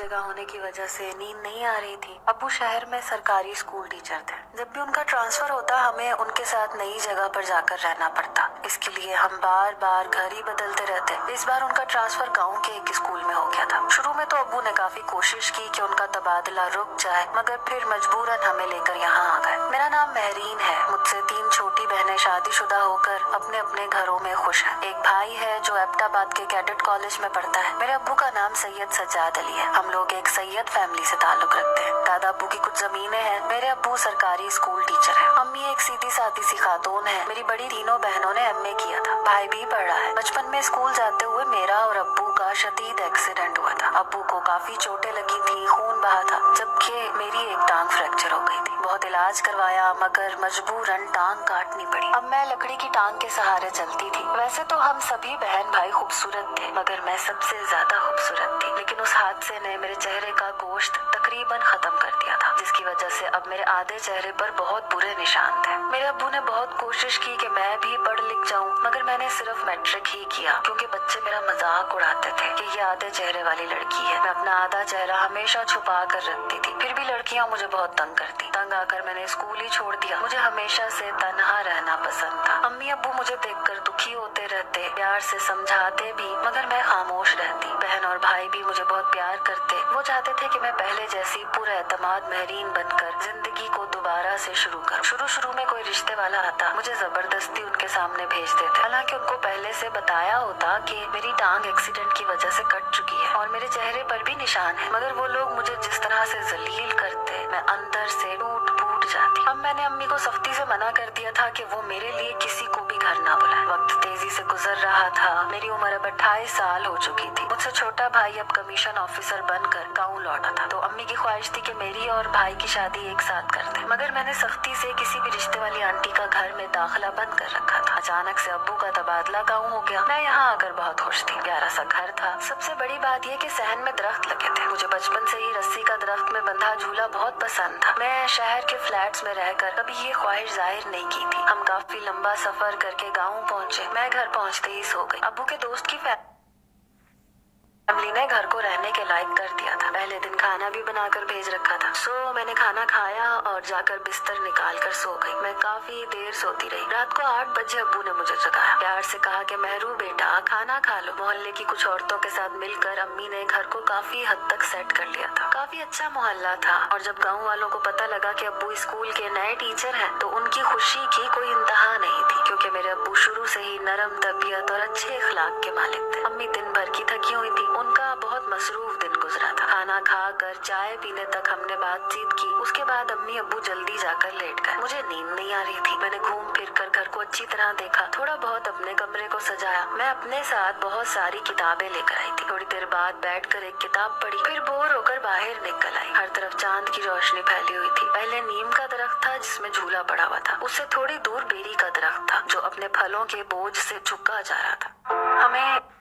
जगह होने की वजह से नींद नहीं आ रही थी। अब्बू शहर में सरकारी स्कूल टीचर थे। जब भी उनका ट्रांसफर होता हमें उनके साथ नई जगह पर जाकर रहना पड़ता। इसके लिए हम बार बार घर ही बदलते रहते। इस बार उनका ट्रांसफर गाँव के एक स्कूल में हो गया था। शुरू में तो अब्बू ने काफी कोशिश की कि उनका तबादला रुक जाए, मगर फिर मजबूरन हमें लेकर यहाँ आ गए। मेरा नाम महरीन है। मुझसे 3 छोटी बहनें शादीशुदा होकर अपने अपने घरों में खुश हैं। एक भाई है जो एबटाबाद के कैडेट कॉलेज में पढ़ता है। मेरे अब्बू का नाम सैयद सज्जाद अली है। हम लोग एक सैयद फैमिली से ताल्लुक रखते हैं। दादा अब्बू की कुछ जमीनें हैं। मेरे अब्बू सरकारी स्कूल टीचर है। अम्मी एक सीधी सादी सी खातून है। मेरी बड़ी तीनों बहनों ने एमए किया था। भाई भी पढ़ रहा है। बचपन में स्कूल जाते हुए मेरा और अब्बू का शदीद एक्सीडेंट हुआ था। अब्बू को काफी चोटें लगी थी, खून बहा था, जबकि मेरी एक टांग फ्रैक्चर हो गई थी। बहुत इलाज करवाया मगर मजबूरन टांग काटनी पड़ी। अब मैं लकड़ी की टांग के सहारे चलती थी। वैसे तो हम सभी बहन भाई खूबसूरत थे, मगर मैं सबसे ज्यादा खूबसूरत थी। लेकिन उस हादसे ने मेरे चेहरे का गोश्त तकरीबन खत्म कर दिया था, जिसकी वजह से अब मेरे आधे चेहरे पर बहुत बुरे निशान थे। मेरे अब्बू ने बहुत कोशिश की कि मैं भी पढ़ लिख जाऊं, मगर मैंने सिर्फ मैट्रिक ही किया, क्योंकि बच्चे मेरा मजाक उड़ाते थे कि ये आधे चेहरे वाली लड़की है। मैं अपना आधा चेहरा हमेशा छुपा कर रखती थी। फिर भी लड़कियां मुझे बहुत तंग करती। तंग आकर मैंने स्कूल ही छोड़ दिया। मुझे हमेशा से तन्हा रहना पसंद था। अम्मी अब्बू मुझे देखकर दुखी होते रहते, प्यार से समझाते भी, मगर मैं खामोश रहती। बहन और भाई भी मुझे बहुत प्यार करते। वो चाहते थे कि मैं पहले जैसी पुरएतमाद महरीन बनकर जिंदगी को दोबारा से शुरू करूं। शुरू में कोई रिश्ते वाला आता, मुझे जबरदस्ती उनके सामने भेज देते। हालांकि उनको पहले से बताया होता कि मेरी टांग एक्सीडेंट की वजह से कट चुकी है और मेरे चेहरे पर भी निशान है, मगर वो लोग मुझे जिस तरह से जलील करते, मैं अंदर से टूट फूट जाती। अब मैंने अम्मी को सख्ती से मना कर दिया था कि वो मेरे लिए किसी को भी घर ना बुलाए। वक्त तेजी से गुजर रहा था। मेरी उम्र अब 28 साल हो चुकी थी। मुझसे छोटा भाई अब कमीशन ऑफिसर बनकर गाँव लौटा था, तो अम्मी की ख्वाहिश थी कि मेरी और भाई की शादी एक साथ कर दे, मगर मैंने सख्ती से किसी भी रिश्ते वाली आंटी का घर में दाखिला बंद कर रखा था। अचानक से अब्बू का तबादला गाँव हो गया। मैं यहाँ आकर बहुत खुश थी। प्यारा सा घर था। सबसे बड़ी बात यह कि सहन में दरख्त लगे थे। मुझे बचपन से ही रस्सी का दरख्त में बंधा झूला बहुत पसंद था। मैं शहर के फ्लैट्स में रहकर कभी ये ख्वाहिश जाहिर नहीं की थी। हम काफी लंबा सफर करके गाँव पहुँचे। मैं घर पहुँचते ही सो गई। अब्बू के दोस्त की फैमिली ने घर को रहने के लायक कर दिया था। पहले दिन खाना भी बनाकर भेज रखा था। मैंने खाना खाया और जाकर बिस्तर निकाल कर सो गई। मैं काफी देर सोती रही। रात को 8 बजे अब्बू ने मुझे जगाया। प्यार से कहा कि मेहरू बेटा खाना खा लो। मोहल्ले की कुछ औरतों के साथ मिलकर अम्मी ने घर को काफी हद तक सेट कर लिया था। काफी अच्छा मोहल्ला था, और जब गाँव वालों को पता लगा कि अब्बू स्कूल के नए टीचर हैं, तो उनकी खुशी की कोई इंतहा नहीं थी, क्योंकि मेरे अब्बू शुरू से ही नरम तबीयत और अच्छे अखलाक के मालिक थे। अम्मी दिन भर की थकी हुई थी। उनका बहुत मसरूफ दिन गुजरा था। खाना खाकर चाय पीने तक हमने बातचीत की। उसके बाद अम्मी अब्बू जल्दी जाकर लेट गए। मुझे नींद नहीं आ रही थी। मैंने घूम फिर कर घर को अच्छी तरह देखा, थोड़ा बहुत अपने कमरे को सजाया। मैं अपने साथ बहुत सारी किताबें लेकर आई थी। थोड़ी देर बाद बैठकर एक किताब पढ़ी, फिर बोर होकर बाहर निकल आई। हर तरफ चांद की रोशनी फैली हुई थी। पहले नीम का दरख्त था जिसमें झूला पड़ा हुआ था। उससे थोड़ी दूर बेरी का दरख्त था जो अपने फलों के बोझ से झुका जा रहा था।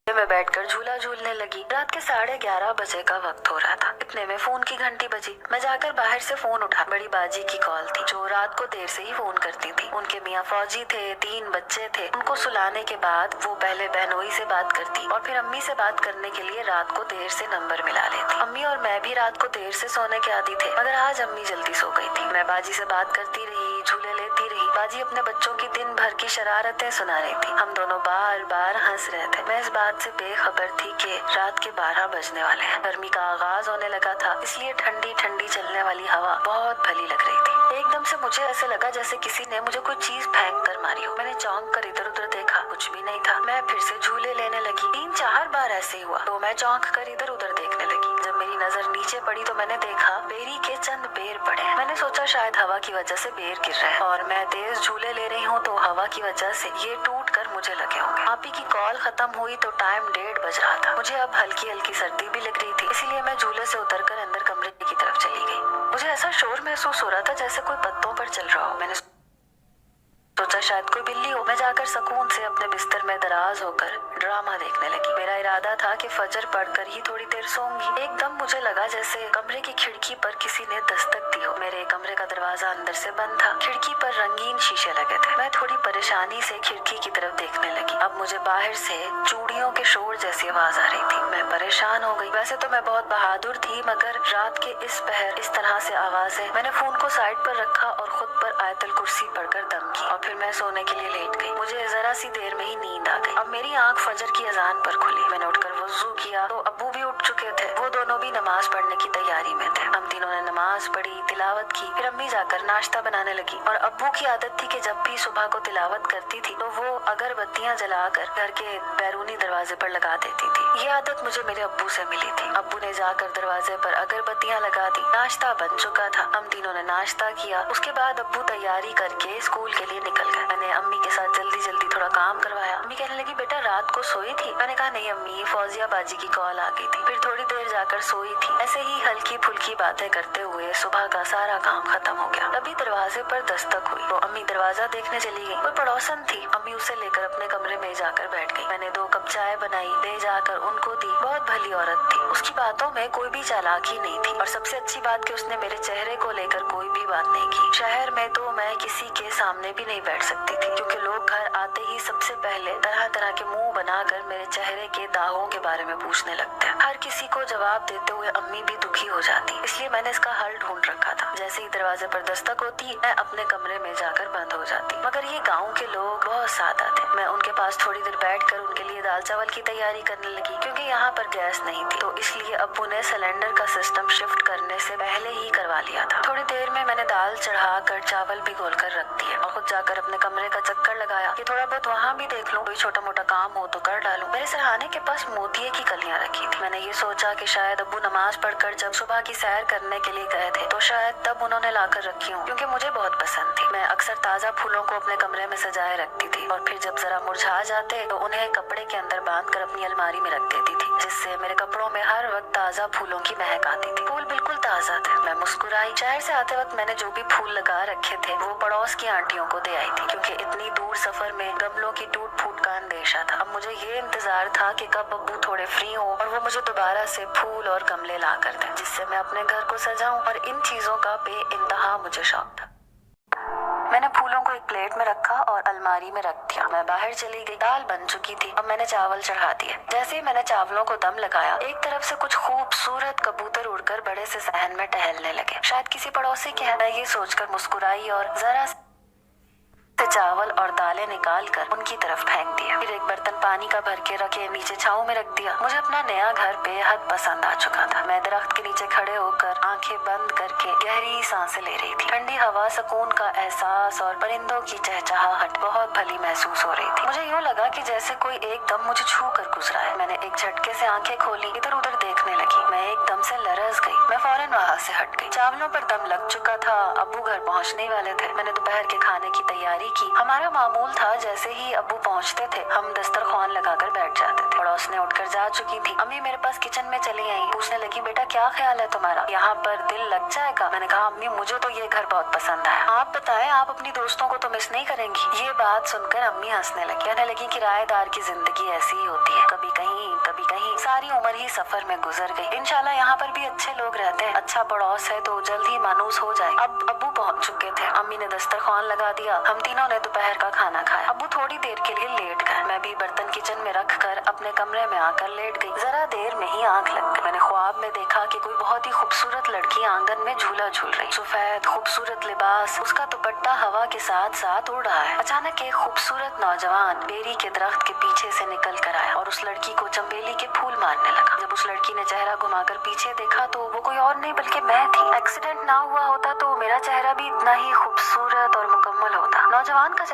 मैं बैठकर झूला झूलने लगी। रात के 11:30 बजे का वक्त हो रहा था। इतने में फोन की घंटी बजी। मैं जाकर बाहर से फोन उठा। बड़ी बाजी की कॉल थी, जो रात को देर से ही फोन करती थी। उनके मियाँ फौजी थे, 3 बच्चे थे। उनको सुलाने के बाद वो पहले बहनोई से बात करती और फिर अम्मी से बात करने के लिए रात को देर से नंबर मिला लेती। अम्मी और मैं भी रात को देर से सोने के आदी थे, मगर आज अम्मी जल्दी सो गई थी। मैं बाजी से बात करती रही, झूले लेती रही। बाजी अपने बच्चों की दिन भर की शरारतें सुना रही थी। हम दोनों बार बार हंस रहे थे। मैं इस बात से बेखबर थी कि रात के 12 बजने वाले हैं। गर्मी का आगाज होने लगा था, इसलिए ठंडी ठंडी चलने वाली हवा बहुत भली लग रही थी। एकदम से मुझे ऐसे लगा जैसे किसी ने मुझे कोई चीज फेंक कर मारी हो। मैंने चौंक कर इधर उधर देखा, कुछ भी नहीं था। मैं फिर से झूले लेने लगी। 3-4 बार ऐसे हुआ, तो मैं चौंक कर इधर उधर देखने लगी। जब मेरी नजर नीचे पड़ी तो मैंने देखा बेरी के चंद बेर पड़े हैं। मैंने सोचा शायद हवा की वजह से बेर गिर रहे हैं, और मैं तेज झूले ले रही हूँ तो हवा की वजह से ये टूट कर मुझे लगे होंगे। आपी की कॉल खत्म हुई तो टाइम 1:30 बज रहा था। मुझे अब हल्की हल्की सर्दी भी लग रही थी, इसलिए मैं झूले से उतरकर अंदर कमरे की तरफ चली गई। मुझे ऐसा शोर महसूस हो रहा था जैसे कोई पत्तों पर चल रहा हो। मैंने सोचा शायद कोई बिल्ली हो। मैं जाकर सुकून से अपने बिस्तर में दराज होकर ड्रामा देखने लगी। मेरा इरादा था कि फजर पढ़कर ही थोड़ी देर सोऊंगी। एकदम मुझे लगा जैसे कमरे की खिड़की पर किसी ने दस्तक दी हो। मेरे कमरे का दरवाजा अंदर से बंद था। खिड़की पर रंगीन शीशे लगे थे। मैं थोड़ी परेशानी से खिड़की की तरफ देखने लगी। अब मुझे बाहर से चूड़ियों के शोर जैसी आवाज आ रही थी। मैं परेशान हो गई। वैसे तो मैं बहुत बहादुर थी, मगर रात के इस पहर इस तरह से आवाजें। मैंने फोन को साइड पर रखा और खुद पर आयतल कुर्सी पढ़कर दम की, और फिर मैं सोने के लिए लेट गई। मुझे जरा सी देर में ही नींद आ गई। अब मेरी आंख फजर की अजान पर खुली। मैंने उठकर वुजू किया तो अब्बू भी उठ चुके थे। वो दोनों भी नमाज पढ़ने की तैयारी में थे। हम तीनों ने नमाज पढ़ी, तिलावत की। फिर अम्मी जाकर नाश्ता बनाने लगी, और अब्बू की आदत थी कि जब भी सुबह को तिलावत करती थी तो वो अगरबत्तियां जलाकर घर के बैरूनी दरवाजे पर लगा देती थी। ये आदत मुझे मेरे अब्बू से मिली थी। अब्बू ने जाकर दरवाजे पर अगरबत्तियां लगा दी। नाश्ता बन चुका था। हम तीनों ने नाश्ता किया। उसके बाद अब्बू तैयारी करके स्कूल के लिए निकल गए। मैंने अम्मी के साथ जल्दी जल्दी थोड़ा काम करवाया। अम्मी कहने लगी, बेटा रात को सोई थी? मैंने कहा नहीं अम्मी, फौजिया बाजी की कॉल आ गई थी, फिर थोड़ी देर जाकर सोई थी। ऐसे ही हल्की फुल्की बातें करते हुए सुबह का सारा काम खत्म हो गया। तभी दरवाजे पर दस्तक हुई तो अम्मी दरवाजा देखने चली गई। कोई पड़ोसन थी। अम्मी उसे लेकर अपने कमरे में जाकर बैठ गई। मैंने 2 कप चाय बनाई, ले जाकर उनको दी। बहुत भली औरत थी। उसकी बातों में कोई भी चालाकी नहीं थी, और सबसे अच्छी बात कि उसने मेरे चेहरे को लेकर कोई भी बात नहीं की। शहर में तो मैं किसी के सामने भी नहीं बैठ सकती थी, क्योंकि लोग घर आते ही सबसे पहले तरह तरह के मुंह बनाकर मेरे चेहरे के दागों के बारे में पूछने लगते हैं। हर किसी को जवाब देते हुए अम्मी भी दुखी हो जाती। इसलिए मैंने इसका हल ढूंढ रखा था। जैसे ही दरवाजे पर दस्तक होती, मैं अपने कमरे में जाकर बंद हो जाती। मगर ये गाँव के लोग बहुत सादा थे। मैं उनके पास थोड़ी देर बैठकर उनके लिए दाल चावल की तैयारी करने लगी, क्योंकि यहाँ पर गैस नहीं थी। तो इसलिए अब्बू ने सिलेंडर का सिस्टम शिफ्ट करने से पहले ही करवा लिया था। थोड़ी देर में मैंने दाल चढ़ाकर चावल भिगोल कर रख दिए, और खुद जाकर अपने कमरे का चक्कर लगाया कि थोड़ा बहुत वहाँ भी देख लूं, कोई छोटा मोटा काम हो तो कर डालूं। मेरे सरहाने के पास मोतिये की कलियां रखी थी। मैंने ये सोचा कि शायद अब्बू नमाज पढ़कर जब सुबह की सैर करने के लिए गए थे तो शायद तब उन्होंने लाकर रखी हूँ, क्योंकि मुझे बहुत पसंद थी। मैं अक्सर ताजा फूलों को अपने कमरे में सजाए रखती थी, और फिर जब जरा मुरझा जाते तो उन्हें कपड़े के अंदर बांधकर अपनी अलमारी में रख देती थी, जिससे मेरे कपड़ों में हर वक्त ताजा फूलों की महक आती थी। फूल बिल्कुल ताजा थे। मैं मुस्कुराई। शहर से आते वक्त मैंने जो भी फूल लगा रखे थे वो पड़ोस की आंटियों को दे आई थी, क्योंकि इतनी दूर सफर में गमलों की टूट फूट का अंदेशा था। अब मुझे ये इंतजार था कि कब अब्बू थोड़े फ्री हो और वो मुझे दोबारा से फूल और गमले ला कर दें, जिससे मैं अपने घर को सजाऊं। और इन चीजों का बेइंतहा मुझे शौक था। मैंने फूलों को एक प्लेट में रखा और अलमारी में रख दिया। मैं बाहर चली गई। दाल बन चुकी थी। अब मैंने चावल चढ़ा दिए। जैसे ही मैंने चावलों को दम लगाया, एक तरफ से कुछ खूबसूरत कबूतर उड़कर बड़े से सहन में टहलने लगे। शायद किसी पड़ोसी के हैं। मैं ये सोचकर मुस्कुराई और जरा से चावल और दालें निकाल कर उनकी तरफ फेंक दिया। फिर एक बर्तन पानी का भर के रखे नीचे छांव में रख दिया। मुझे अपना नया घर बेहद पसंद आ चुका था। मैं दरख्त के नीचे खड़े होकर आंखें बंद करके गहरी सांसें ले रही थी। ठंडी हवा, सुकून का एहसास और परिंदों की चहचहाहट बहुत भली महसूस हो रही थी। मुझे यूँ लगा कि जैसे कोई एकदम मुझे छू कर गुजरा है। मैंने एक झटके से आंखें खोली, इधर उधर देखने लगी। मैं एकदम से लरज गई। मैं फौरन वहाँ से हट गई। चावलों पर दम लग चुका था। अब्बू घर पहुँचने वाले थे। मैंने दोपहर के खाने की तैयारी की। हमारा मामूल था जैसे ही अब्बू पहुंचते थे हम दस्तरखान लगाकर बैठ जाते थे। पड़ोस ने उठकर जा चुकी थी। अम्मी मेरे पास किचन में चली आई। पूछने लगी, बेटा क्या ख्याल है तुम्हारा, यहाँ पर दिल लग जाएगा? मैंने कहा अम्मी मुझे तो ये घर बहुत पसंद आया। आप बताएं, आप अपनी दोस्तों को तो मिस नहीं करेंगी? ये बात सुनकर अम्मी हंसने लगी। कहने लगी किराएदार की जिंदगी ऐसी ही होती है, कभी कहीं कभी कहीं। सारी उम्र ही सफर में गुजर गई। इंशाल्लाह यहाँ पर भी अच्छे लोग रहते हैं। अच्छा पड़ोस है तो जल्द ही मानूस हो जाए। अब अब्बू पहुँच चुके थे। अम्मी ने दस्तरखान लगा दिया। हम तीनों ने दोपहर का खाना खाया। अब्बू थोड़ी देर के लिए लेट गए। मैं भी बर्तन किचन में रखकर अपने कमरे में आकर लेट गई। जरा देर में ही आंख लग गई। मैंने ख्वाब में देखा कि कोई बहुत ही खूबसूरत लड़की आंगन में झूला झूल रही। सफेद खूबसूरत लिबास, उसका दुपट्टा हवा के साथ साथ उड़ रहा है। अचानक एक खूबसूरत नौजवान बेरी के दरख्त के पीछे से निकल कर आया और उस लड़की को चंबेली के फूल मारने लगा। जब उस लड़की ने चेहरा घुमाकर पीछे देखा तो वो कोई और नहीं बल्कि मैं थी। एक्सीडेंट ना हुआ होता तो मेरा चेहरा भी इतना ही खूबसूरत और मुकम्मल होता। नौजवान का